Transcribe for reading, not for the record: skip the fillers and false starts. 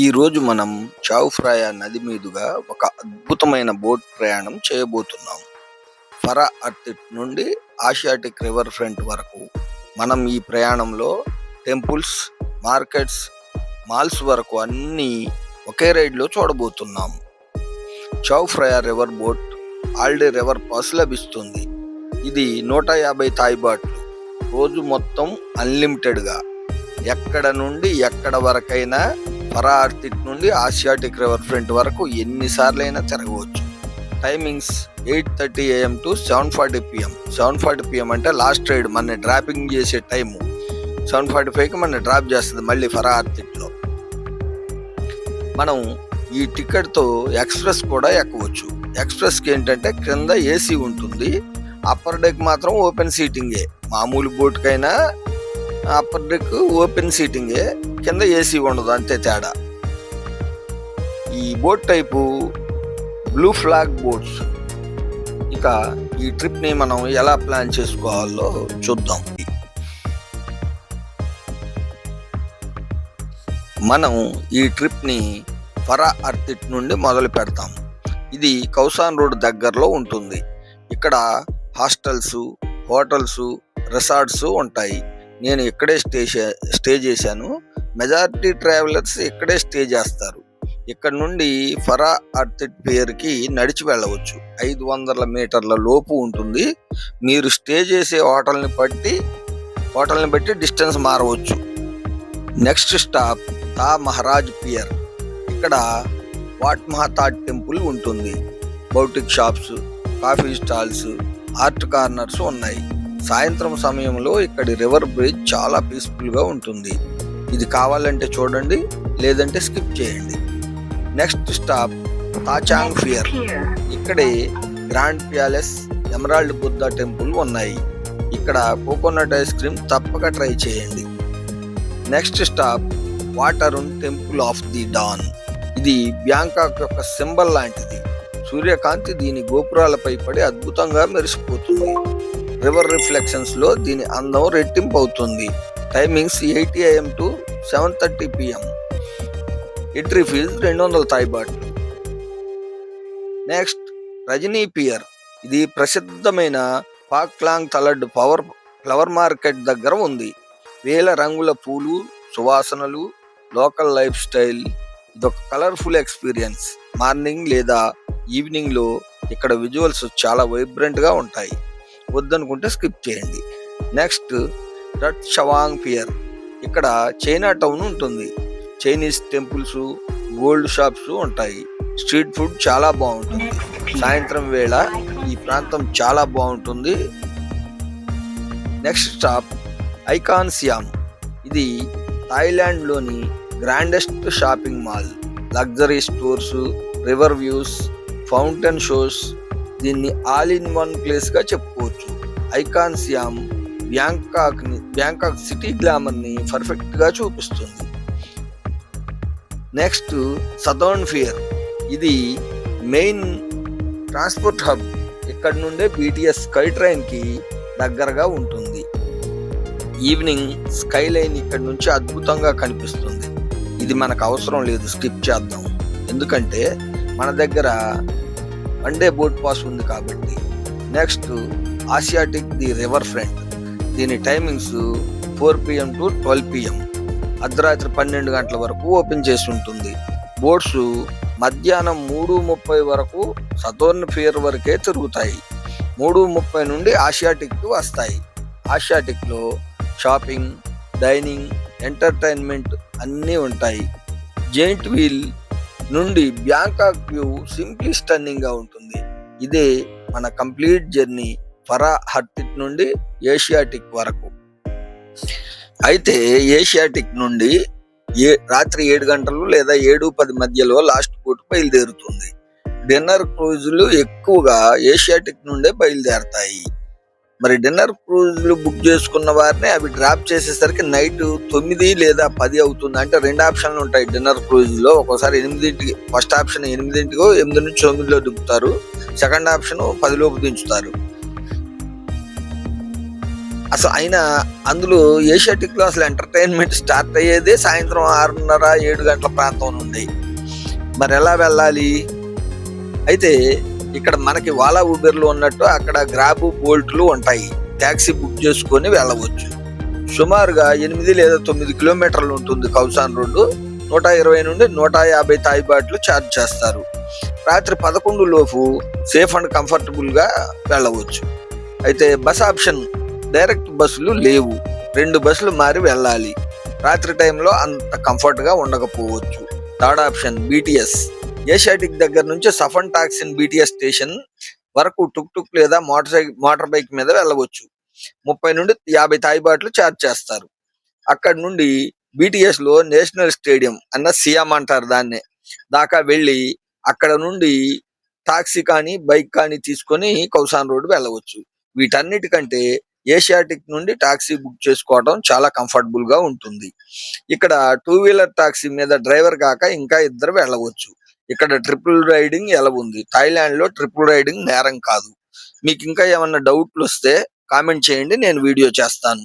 ఈరోజు మనం చావ్ ఫ్రాయా నది మీదుగా ఒక అద్భుతమైన బోట్ ప్రయాణం చేయబోతున్నాం. ఫరా అర్తిట్ నుండి ఆసియాటిక్ రివర్ ఫ్రంట్ వరకు మనం ఈ ప్రయాణంలో టెంపుల్స్, మార్కెట్స్, మాల్స్ వరకు అన్నీ ఒకే రైడ్లో చూడబోతున్నాం. Chao Phraya river boat all day river pass లభిస్తుంది. ఇది 150 థాయ్ బాట్లు. రోజు మొత్తం అన్లిమిటెడ్గా ఎక్కడ నుండి ఎక్కడ వరకైనా ఫరా అర్తిట్ నుండి ఆసియాటిక్ రివర్ ఫ్రంట్ వరకు ఎన్నిసార్లైనా తిరగవచ్చు. Timings 8:30 AM to 7:40 PM. 7:40 PM అంటే లాస్ట్ రైడ్, మన డ్రాపింగ్ చేసే టైము. 7:45కి మన డ్రాప్ చేస్తుంది మళ్ళీ ఫరా అర్తిట్లో. మనం ఈ టికెట్తో ఎక్స్ప్రెస్ కూడా ఎక్కవచ్చు. ఎక్స్ప్రెస్కి ఏంటంటే క్రింద ఏసీ ఉంటుంది, అప్పర్ డెక్ మాత్రం ఓపెన్ సీటింగే. మామూలు బోట్కైనా అప్పర్ డెక్ ఓపెన్ సీటింగే, కింద ఏసీ ఉండదు, అంతే తేడా. ఈ boat type blue flag boats. ఇక ఈ ట్రిప్ని మనం ఎలా ప్లాన్ చేసుకోవాలో చూద్దాం. మనం ఈ ట్రిప్ని ఫరా అర్తిట్ నుండి మొదలు పెడతాం. ఇది కౌసాన్ రోడ్ దగ్గరలో ఉంటుంది. ఇక్కడ హాస్టల్స్, హోటల్స్, రిసార్ట్స్ ఉంటాయి. నేను ఇక్కడే స్టే చేశాను. మెజారిటీ ట్రావెలర్స్ ఇక్కడే స్టే చేస్తారు. ఇక్కడ నుండి ఫరా అర్తిట్ పేరుకి నడిచి వెళ్ళవచ్చు. 500 మీటర్ల లోపు ఉంటుంది. మీరు స్టే చేసే హోటల్ని బట్టి డిస్టెన్స్ మారవచ్చు. Next stop Tha Maharaj pier. ఇక్కడ వాట్ మహాతా టెంపుల్ ఉంటుంది. Boutique shops, coffee stalls, art corners ఉన్నాయి. సాయంత్రం సమయంలో ఇక్కడి రివర్ బ్రిడ్జ్ చాలా పీస్ఫుల్గా ఉంటుంది. ఇది కావాలంటే చూడండి, లేదంటే స్కిప్ చేయండి. Next stop Tha Chang pier. ఇక్కడే grand palace, emerald Buddha temple ఉన్నాయి. ఇక్కడ కోకోనట్ ఐస్ క్రీమ్ తప్పక ట్రై చేయండి. Next stop Wat Arun temple of the dawn. ఇది బ్యాంకాక్ యొక్క సింబల్ లాంటిది. సూర్యకాంతి దీని గోపురాలపై పడి అద్భుతంగా మెరిసిపోతుంది. రివర్ రిఫ్లెక్షన్స్ లో దీని అందం రెట్టింపు అవుతుంది. Timings 8 AM to 7:30 PM. Entry fee 200 Thai బాట్లు. Next Rajinee pier. ఇది ప్రసిద్ధమైన పాక్లాంగ్ తలడ్ ఫ్లవర్ మార్కెట్ దగ్గర ఉంది. వేల రంగుల పూలు, సువాసనలు, లోకల్ లైఫ్ స్టైల్. ఇదొక కలర్ఫుల్ ఎక్స్పీరియన్స్. మార్నింగ్ లేదా ఈవినింగ్ లో ఇక్కడ విజువల్స్ చాలా వైబ్రెంట్ గా ఉంటాయి. వద్దనుకుంటే స్కిప్ చేయండి. Next Ratchawong pier. ఇక్కడ చైనా టౌన్ ఉంటుంది. చైనీస్ టెంపుల్స్, గోల్డ్ షాప్స్ ఉంటాయి. స్ట్రీట్ ఫుడ్ చాలా బాగుంటుంది. సాయంత్రం వేళ ఈ ప్రాంతం చాలా బాగుంటుంది. Next stop Icon Siam. ఇది థాయిలాండ్ లోని grandest shopping mall. Luxury stores, river views, fountain shows. దీన్ని ఆల్ ఇన్ వన్ ప్లేస్ గా చెప్పుకోవచ్చు. Icon Siam Bangkok city glamour ని పర్ఫెక్ట్ గా చూపిస్తుంది. Next Sathorn pier. ఇది మెయిన్ ట్రాన్స్పోర్ట్ హబ్. ఇక్కడ నుండే BTS స్కై ట్రైన్ కి దగ్గరగా ఉంటుంది. ఈవినింగ్ స్కై లైన్ ఇక్కడ నుంచి అద్భుతంగా కనిపిస్తుంది. ఇది మనకు అవసరం లేదు, స్కిప్ చేద్దాం. ఎందుకంటే మన దగ్గర వన్ డే బోట్ పాస్ ఉంది కాబట్టి. Next Asiatic the river front. దీని టైమింగ్స్ 4 PM టు 12 PM. అర్ధరాత్రి 12 గంటల వరకు ఓపెన్ చేసి ఉంటుంది. బోట్స్ మధ్యాహ్నం 3:30 వరకు సదర్న్ పియర్ వరకే తిరుగుతాయి. 3:30 నుండి ఆసియాటిక్ వస్తాయి. ఆసియాటిక్ లో షాపింగ్, డైనింగ్, ఎంటర్టైన్మెంట్ అన్నీ ఉంటాయి. జెయింట్ వీల్ నుండి బ్యాంకాక్ వ్యూ సింప్లీ స్టన్నింగ్ గా ఉంటుంది. ఇదే మన కంప్లీట్ జర్నీ ఫరా అర్తిట్ నుండి ఏషియాటిక్ వరకు. అయితే ఏషియాటిక్ నుండి రాత్రి 7 గంటలు లేదా 7:10 మధ్యలో లాస్ట్ బోట్ బయలుదేరుతుంది. డిన్నర్ క్రూజులు ఎక్కువగా ఏషియాటిక్ నుండే బయలుదేరతాయి. మరి డిన్నర్ క్రూజులు బుక్ చేసుకున్న వారిని అవి డ్రాప్ చేసేసరికి నైట్ 9 లేదా 10 అవుతుంది. అంటే 2 ఆప్షన్లు ఉంటాయి డిన్నర్ క్రూజ్లో. ఒక్కోసారి 8కి, ఫస్ట్ ఆప్షన్ 8ంటికో 8 నుంచి 9లో దిగుతారు. సెకండ్ ఆప్షన్ 10 లోపు దించుతారు. అసలు అయినా అందులో ఏషియాటిక్ లో అసలు ఎంటర్టైన్మెంట్ స్టార్ట్ అయ్యేదే సాయంత్రం 6:30 7 గంటల ప్రాంతం నుండి. మరి ఎలా వెళ్ళాలి? అయితే ఇక్కడ మనకి వాలా ఊబర్లు ఉన్నట్టు అక్కడ గ్రాబ్ బోల్ట్లు ఉంటాయి. ట్యాక్సీ బుక్ చేసుకొని వెళ్ళవచ్చు. సుమారుగా 8 లేదా 9 కిలోమీటర్లు ఉంటుంది కౌసాన్ రోడ్డు. 120 నుండి 150 థాయ్ బాట్లు ఛార్జ్ చేస్తారు. రాత్రి 11 లోపు సేఫ్ అండ్ కంఫర్టబుల్ గా వెళ్ళవచ్చు. అయితే బస్ ఆప్షన్ డైరెక్ట్ బస్సులు లేవు. 2 బస్సులు మారి వెళ్ళాలి. రాత్రి టైంలో అంత కంఫర్ట్ గా ఉండకపోవచ్చు. Third option BTS. ఏషియాటిక్ దగ్గర నుంచి సఫన్ టాక్సిన్ బీటీఎస్ స్టేషన్ వరకు టుక్ టుక్ లేదా మోటార్ బైక్ మీద వెళ్ళవచ్చు. 30 నుండి 50 థాయ్ బాట్లు ఛార్జ్ చేస్తారు. అక్కడ నుండి బీటీఎస్ లో నేషనల్ స్టేడియం అన్న సియామ్ అంటారు దాన్నే దాకా వెళ్ళి అక్కడ నుండి టాక్సీ కానీ బైక్ కానీ తీసుకొని కౌసాన్ రోడ్ వెళ్ళవచ్చు. వీటన్నిటికంటే ఏషియాటిక్ నుండి టాక్సీ బుక్ చేసుకోవడం చాలా కంఫర్టబుల్ గా ఉంటుంది. ఇక్కడ 2 వీలర్ టాక్సీ మీద డ్రైవర్ కాక ఇంకా ఇద్దరు వెళ్ళవచ్చు. ఇక్కడ ట్రిపుల్ రైడింగ్ ఎలా ఉంది. థాయిలాండ్ లో ట్రిపుల్ రైడింగ్ నేరం కాదు. మీకు ఇంకా ఏమన్నా డౌట్లు వస్తే కామెంట్ చేయండి, నేను వీడియో చేస్తాను.